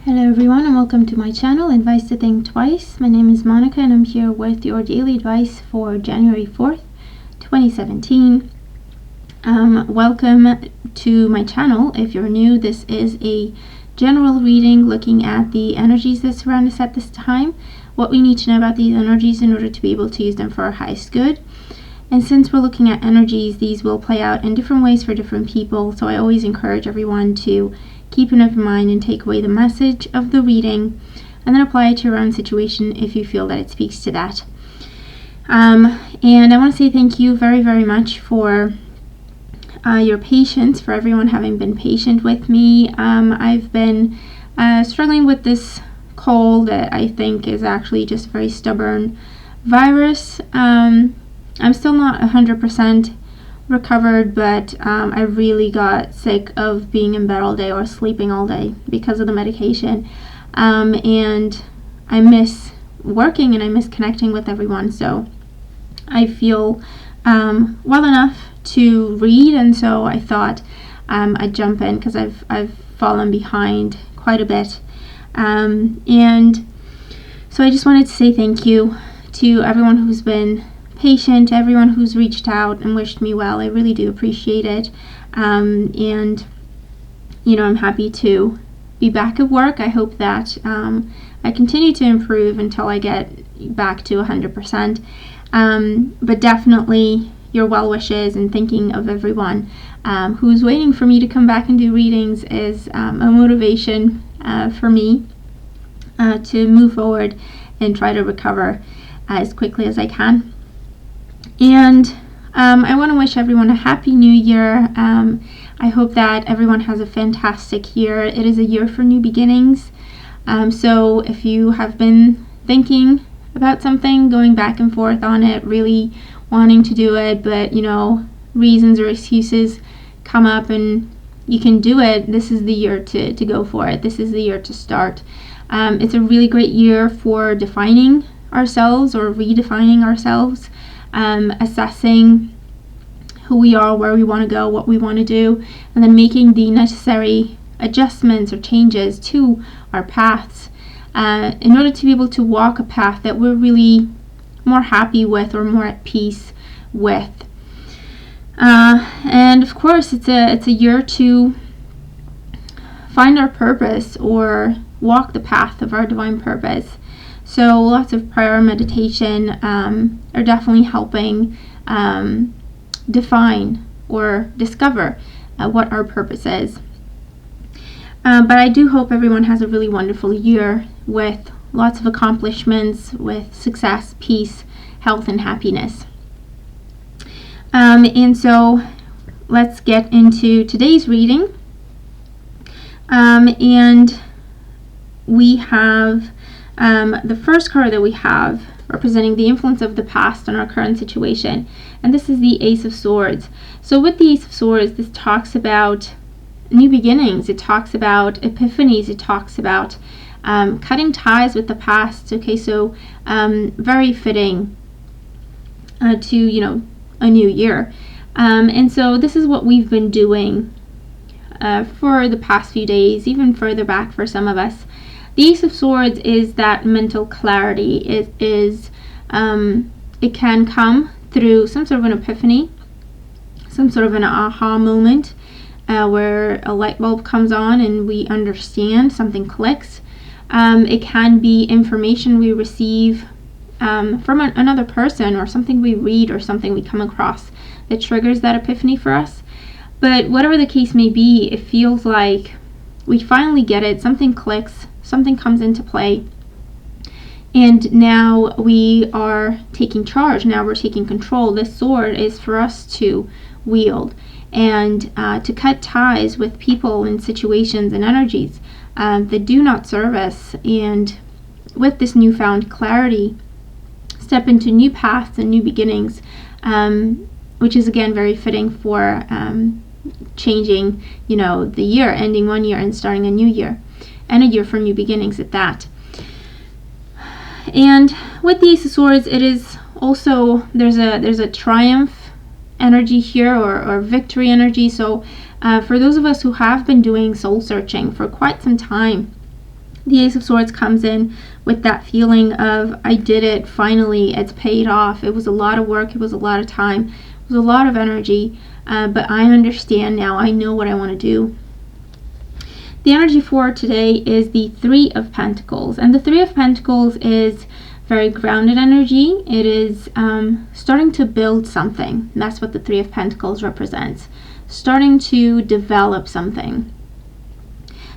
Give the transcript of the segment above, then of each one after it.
Hello everyone and welcome to my channel, Advice to Think Twice. My name is Monica and I'm here with your daily advice for January 4th, 2017. Welcome to my channel. If you're new, this is a general reading looking at the energies that surround us at this time, what we need to know about these energies in order to be able to use them for our highest good. And since we're looking at energies, these will play out in different ways for different people, so I always encourage everyone to keep an open mind and take away the message of the reading and then apply it to your own situation if you feel that it speaks to that. And I want to say thank you very, very much for your patience, for everyone having been patient with me. I've been struggling with this cold that I think is actually just a very stubborn virus. I'm still not 100% recovered, but I really got sick of being in bed all day or sleeping all day because of the medication, and I miss working and I miss connecting with everyone, so I feel well enough to read, and so I thought I'd jump in because I've fallen behind quite a bit, and so I just wanted to say thank you to everyone who's been patient, everyone who's reached out and wished me well. I really do appreciate it, and I'm happy to be back at work. I hope that I continue to improve until I get back to 100%, but definitely your well wishes and thinking of everyone who's waiting for me to come back and do readings is a motivation for me to move forward and try to recover as quickly as I can. And I want to wish everyone a happy new year. I hope that everyone has a fantastic year. It is a year for new beginnings. So if you have been thinking about something, going back and forth on it, really wanting to do it, but reasons or excuses come up and you can do it, this is the year to go for it. This is the year to start. It's a really great year for defining ourselves or redefining ourselves. Assessing who we are, where we want to go, what we want to do, and then making the necessary adjustments or changes to our paths in order to be able to walk a path that we're really more happy with or more at peace with. And of course, it's a year to find our purpose or walk the path of our divine purpose. So lots of prayer and meditation are definitely helping define or discover what our purpose is. But I do hope everyone has a really wonderful year with lots of accomplishments, with success, peace, health, and happiness. And so let's get into today's reading. And we have the first card that we have representing the influence of the past on our current situation, and this is the Ace of Swords. So with the Ace of Swords, this talks about new beginnings, it talks about epiphanies, it talks about cutting ties with the past. Okay, so very fitting to a new year, and so this is what we've been doing for the past few days, even further back for some of us. The Ace of Swords is that mental clarity. It can come through some sort of an epiphany, some sort of an aha moment where a light bulb comes on and we understand, something clicks. It can be information we receive from another person, or something we read, or something we come across that triggers that epiphany for us. But whatever the case may be, it feels like we finally get it, something clicks, something comes into play, and now we are taking charge, now we're taking control. This sword is for us to wield and to cut ties with people and situations and energies that do not serve us, and with this newfound clarity, step into new paths and new beginnings, which is again very fitting for changing the year, ending one year and starting a new year, and a year for new beginnings at that. And with the Ace of Swords, it is also, there's a triumph energy here, or victory energy. So for those of us who have been doing soul searching for quite some time, The Ace of Swords comes in with that feeling of, I did it, finally, it's paid off. It was a lot of work, it was a lot of time, it was a lot of energy, but I understand now, I know what I want to do. The energy for today is the Three of Pentacles, and the Three of Pentacles is very grounded energy. It is starting to build something. That's what the Three of Pentacles represents. Starting to develop something,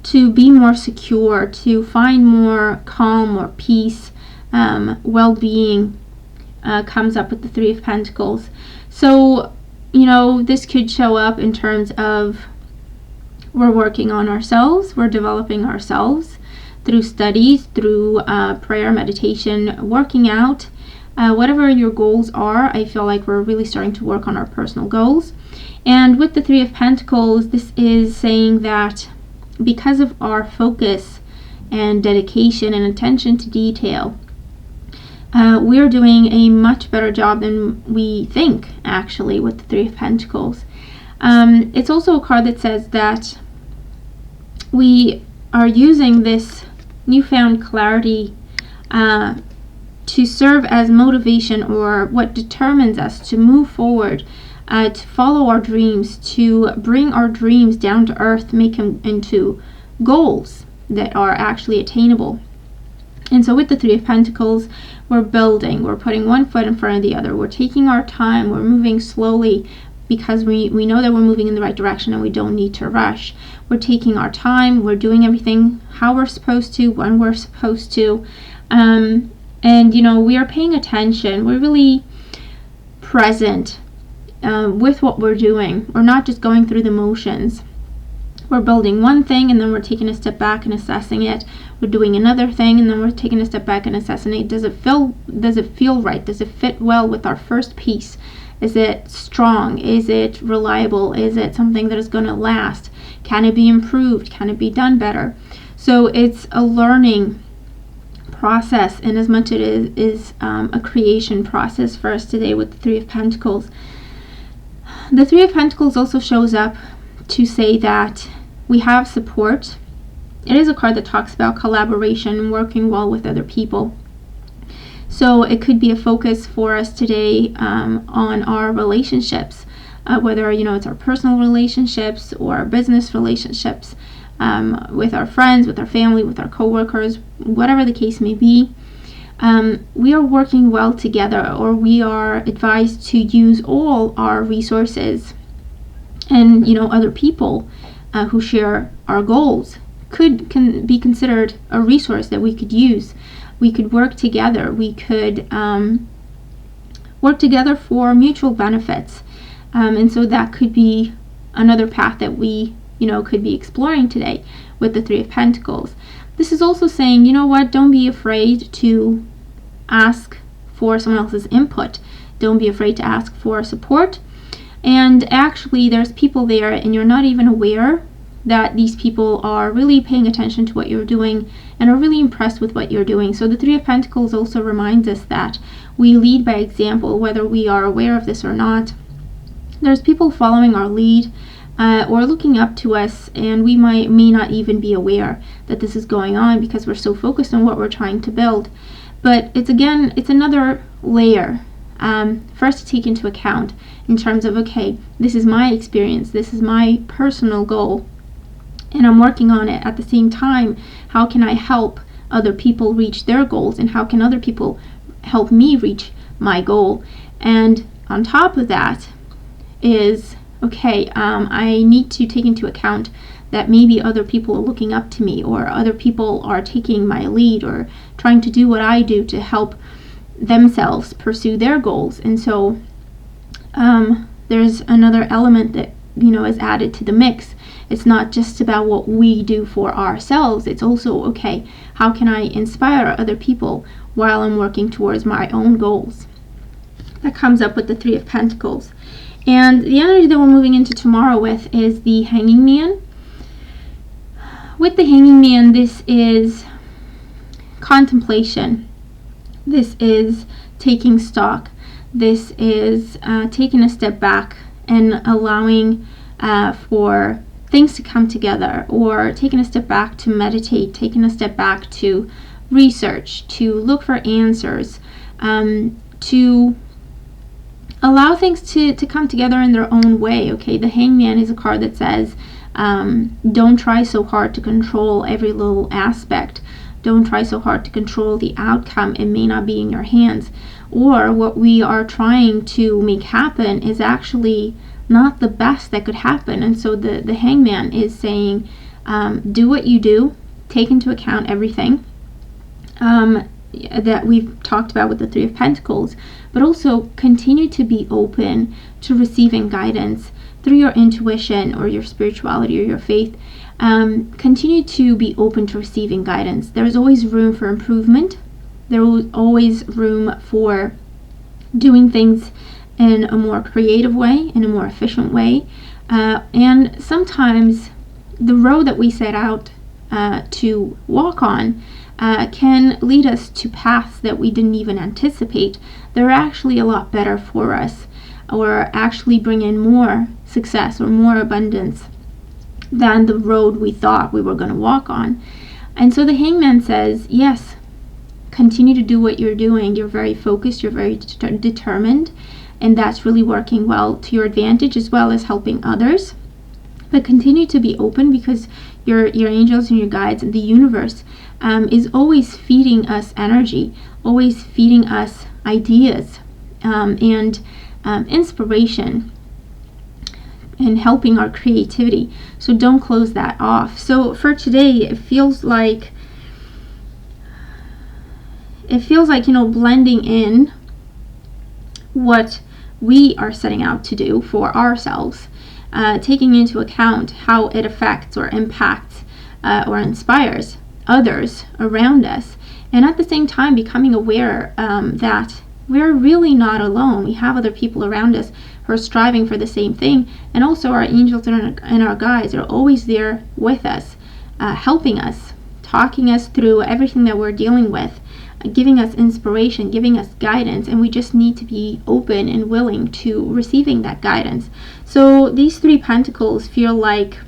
to be more secure, to find more calm or peace, well-being comes up with the Three of Pentacles. So, this could show up in terms of we're working on ourselves, we're developing ourselves through studies, through prayer, meditation, working out, whatever your goals are. I feel like we're really starting to work on our personal goals. And with the Three of Pentacles, this is saying that because of our focus and dedication and attention to detail, we're doing a much better job than we think, actually, with the Three of Pentacles. It's also a card that says that we are using this newfound clarity to serve as motivation, or what determines us to move forward, to follow our dreams, to bring our dreams down to earth, make them into goals that are actually attainable. And so with the Three of Pentacles, we're building, we're putting one foot in front of the other, we're taking our time, we're moving slowly, because we know that we're moving in the right direction and we don't need to rush. We're taking our time, we're doing everything how we're supposed to, when we're supposed to, and we are paying attention. We're really present with what we're doing. We're not just going through the motions. We're building one thing and then we're taking a step back and assessing it. We're doing another thing and then we're taking a step back and assessing it. Does it feel right? Does it fit well with our first piece? Is it strong? Is it reliable? Is it something that is going to last? Can it be improved? Can it be done better? So it's a learning process, in as much it is a creation process for us today with the Three of Pentacles. The Three of Pentacles also shows up to say that we have support. It is a card that talks about collaboration and working well with other people. So it could be a focus for us today on our relationships, whether it's our personal relationships or our business relationships, with our friends, with our family, with our coworkers, whatever the case may be. We are working well together, or we are advised to use all our resources, and other people who share our goals can be considered a resource that we could use. We could work together. We could work together for mutual benefits. And so that could be another path that we, could be exploring today with the Three of Pentacles. This is also saying, don't be afraid to ask for someone else's input. Don't be afraid to ask for support. And actually, there's people there and you're not even aware that these people are really paying attention to what you're doing and are really impressed with what you're doing. So the Three of Pentacles also reminds us that we lead by example, whether we are aware of this or not. There's people following our lead or looking up to us, and we may not even be aware that this is going on because we're so focused on what we're trying to build. But it's another layer for us to take into account in terms of, okay, this is my experience, this is my personal goal, and I'm working on it. At the same time, how can I help other people reach their goals, and how can other people help me reach my goal? And on top of that is, okay, I need to take into account that maybe other people are looking up to me, or other people are taking my lead or trying to do what I do to help themselves pursue their goals. And so there's another element that is added to the mix. It's not just about what we do for ourselves. It's also, okay, how can I inspire other people while I'm working towards my own goals? That comes up with the Three of Pentacles. And the energy that we're moving into tomorrow with is the Hanging Man. With the Hanging Man, this is contemplation. This is taking stock. This is taking a step back and allowing for things to come together, or taking a step back to meditate, taking a step back to research, to look for answers, to allow things to come together in their own way. Okay, the Hangman is a card that says, don't try so hard to control every little aspect. Don't try so hard to control the outcome. It may not be in your hands. Or what we are trying to make happen is actually not the best that could happen. And so the Hangman is saying, do what you do, take into account everything that we've talked about with the Three of Pentacles, but also continue to be open to receiving guidance through your intuition or your spirituality or your faith. Continue to be open to receiving guidance. There's always room for improvement. There's always room for doing things in a more creative way, in a more efficient way. And sometimes the road that we set out to walk on can lead us to paths that we didn't even anticipate. They're actually a lot better for us, or actually bring in more success or more abundance than the road we thought we were going to walk on. And so the Hangman says, yes, continue to do what you're doing. You're very focused, you're very determined, and that's really working well to your advantage as well as helping others. But continue to be open, because your angels and your guides and the universe is always feeding us energy, always feeding us ideas and inspiration, and helping our creativity. So don't close that off. So for today, it feels like blending in what we are setting out to do for ourselves, taking into account how it affects or impacts or inspires others around us, and at the same time becoming aware that we're really not alone. We have other people around us who are striving for the same thing, and also our angels and our guides are always there with us, helping us, talking us through everything that we're dealing with, giving us inspiration, giving us guidance, and we just need to be open and willing to receiving that guidance. So these Three Pentacles feel like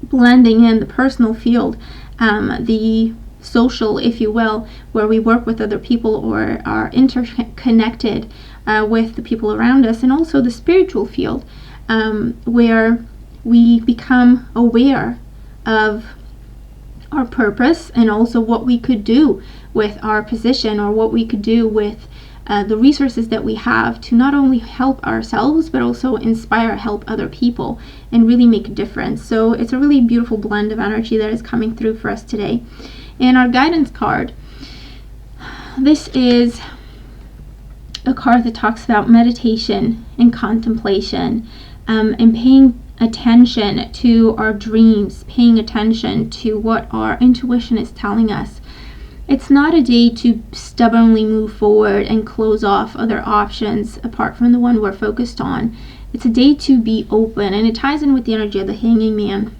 blending in the personal field, the social, if you will, where we work with other people or are interconnected with the people around us, and also the spiritual field, where we become aware of our purpose and also what we could do with our position, or what we could do with the resources that we have to not only help ourselves but also inspire, help other people, and really make a difference. So it's a really beautiful blend of energy that is coming through for us today. And our guidance card, this is a card that talks about meditation and contemplation, and paying attention to our dreams, paying attention to what our intuition is telling us. It's not a day to stubbornly move forward and close off other options apart from the one we're focused on. It's a day to be open, and it ties in with the energy of the Hanging Man.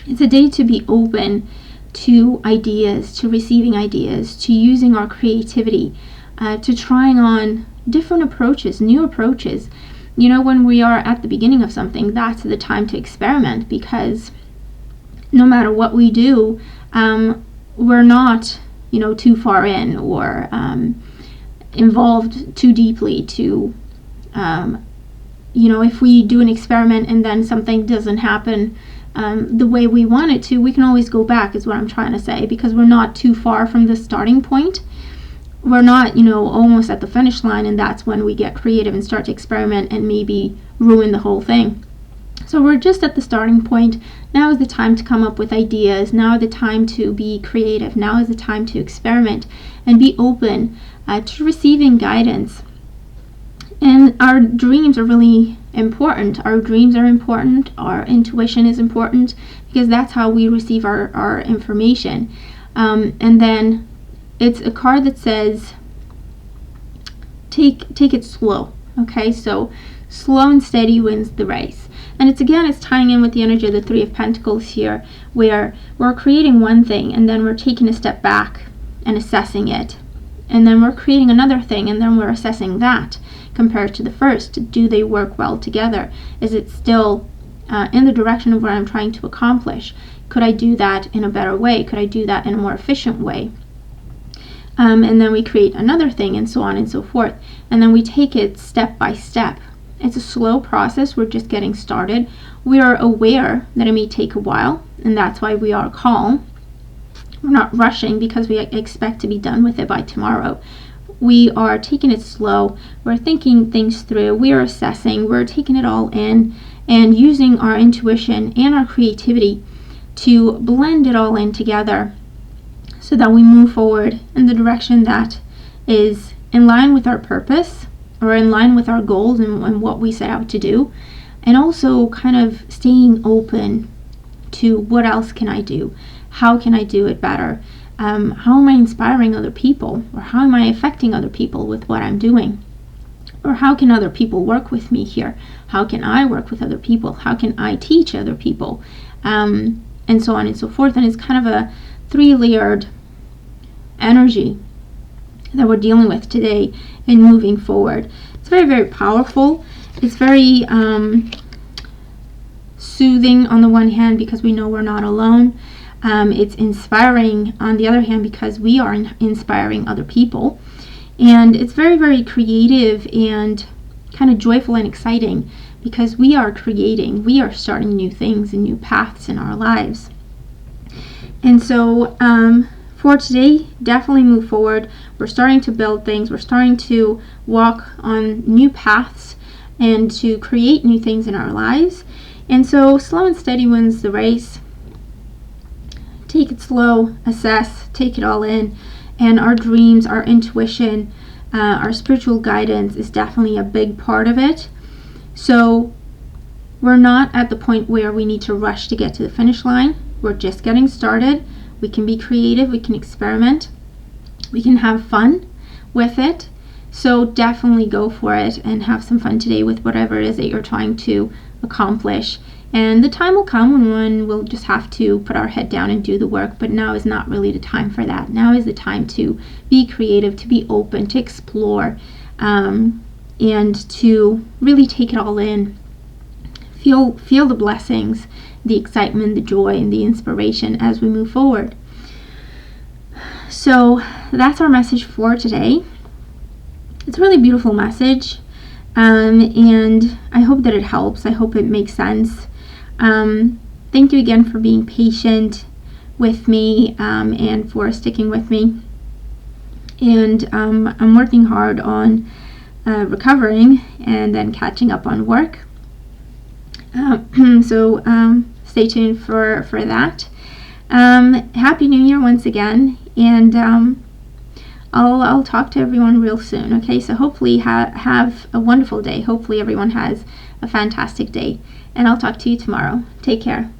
It's a day to be open to ideas, to receiving ideas, to using our creativity, to trying on different approaches, new approaches. You know, when we are at the beginning of something, that's the time to experiment, because no matter what we do, we're not, too far in or involved too deeply to, if we do an experiment and then something doesn't happen the way we want it to, we can always go back, is what I'm trying to say, because we're not too far from the starting point. We're not, almost at the finish line, and that's when we get creative and start to experiment and maybe ruin the whole thing. So we're just at the starting point. Now is the time to come up with ideas. Now is the time to be creative. Now is the time to experiment and be open to receiving guidance. And our dreams are really important. Our dreams are important. Our intuition is important, because that's how we receive our information. And then it's a card that says, take it slow. Okay, so slow and steady wins the race. And it's tying in with the energy of the Three of Pentacles here, where we're creating one thing and then we're taking a step back and assessing it. And then we're creating another thing and then we're assessing that compared to the first. Do they work well together? Is it still in the direction of what I'm trying to accomplish? Could I do that in a better way? Could I do that in a more efficient way? And then we create another thing, and so on and so forth. And then we take it step by step. It's a slow process. We're just getting started. We are aware that it may take a while, and that's why we are calm. We're not rushing because we expect to be done with it by tomorrow. We are taking it slow. We're thinking things through. We are assessing. We're taking it all in and using our intuition and our creativity to blend it all in together so that we move forward in the direction that is in line with our purpose, or in line with our goals and what we set out to do, and also kind of staying open to what else can I do? How can I do it better? How am I inspiring other people? Or how am I affecting other people with what I'm doing? Or how can other people work with me here? How can I work with other people? How can I teach other people? And so on and so forth. And it's kind of a 3-layered energy that we're dealing with today and moving forward. It's very, very powerful. It's very soothing on the one hand because we know we're not alone. It's inspiring on the other hand because we are inspiring other people. And it's very, very creative and kind of joyful and exciting because we are creating, we are starting new things and new paths in our lives. And so for today, definitely move forward. We're starting to build things. We're starting to walk on new paths and to create new things in our lives. And so slow and steady wins the race. Take it slow, assess, take it all in. And our dreams, our intuition, our spiritual guidance is definitely a big part of it. So we're not at the point where we need to rush to get to the finish line. We're just getting started. We can be creative, we can experiment, we can have fun with it. So definitely go for it and have some fun today with whatever it is that you're trying to accomplish. And the time will come when we'll just have to put our head down and do the work, but now is not really the time for that. Now is the time to be creative, to be open, to explore, and to really take it all in. Feel the blessings, the excitement, the joy, and the inspiration as we move forward. So that's our message for today. It's a really beautiful message, and I hope that it helps. I hope it makes sense. Thank you again for being patient with me and for sticking with me. And I'm working hard on recovering and then catching up on work. So stay tuned for that. Happy New Year once again, and I'll talk to everyone real soon. Okay, so hopefully have a wonderful day. Hopefully everyone has a fantastic day, and I'll talk to you tomorrow. Take care.